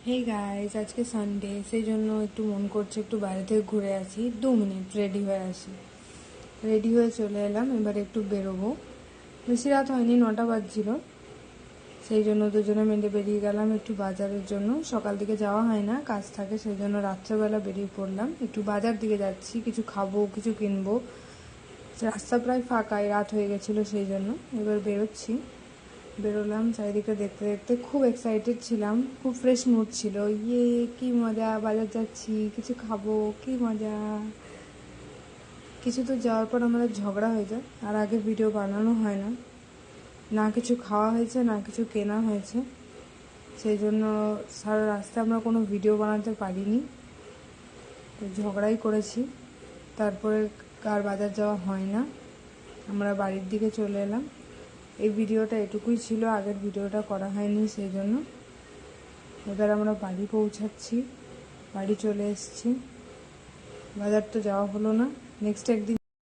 Hey guys, আজকে Sunday, সেই জন্য একটু মন করছে একটু বাইরে থেকে ঘুরে আসি। 2 মিনিট রেডি হয়ে আসি। রেডি হয়ে চলে এলাম, এবার একটু বেরোবো। বেশি রাত হয়নি, 9টা বাজছিল। সেই জন্য দুজনে মিলে বেরিয়ে গেলাম একটু বাজারের জন্য। সকাল দিকে যাওয়া হয় না, কাজ থাকে, সেই জন্য রাত্রেবেলা বেরিয়ে পড়লাম। একটু বাজার দিকে যাচ্ছি, কিছু খাবো, কিছু কিনবো। রাস্তা প্রায় ফাঁকাই, রাত হয়ে গেছিলো, সেই জন্য এবার বেরোচ্ছি। বেরোলাম, চারিদিকে দেখতে দেখতে খুব এক্সাইটেড ছিলাম, খুব ফ্রেশ মুড ছিল। কি মজা, বাজার যাচ্ছি, কিছু খাবো, কি মজা। কিছু তো যাওয়ার পর আমাদের ঝগড়া হয়ে যায়, আর আগে ভিডিও বানানো হয় না। না কিছু খাওয়া হয়েছে, না কিছু কেনা হয়েছে, সেই জন্য সারা রাস্তায় আমরা কোনো ভিডিও বানাতে পারিনি, তো ঝগড়াই করেছি। তারপরে আর বাজার যাওয়া হয় না, আমরা বাড়ির দিকে চলে এলাম। এই ভিডিওটা এটুকুই ছিল, আগের ভিডিওটা করা হয়নি, সেই জন্য। এবার আমরা বাড়ি পৌঁছাচ্ছি, বাড়ি চলে এসেছি। বাজার তো যাওয়া হলো না, নেক্সট একদিন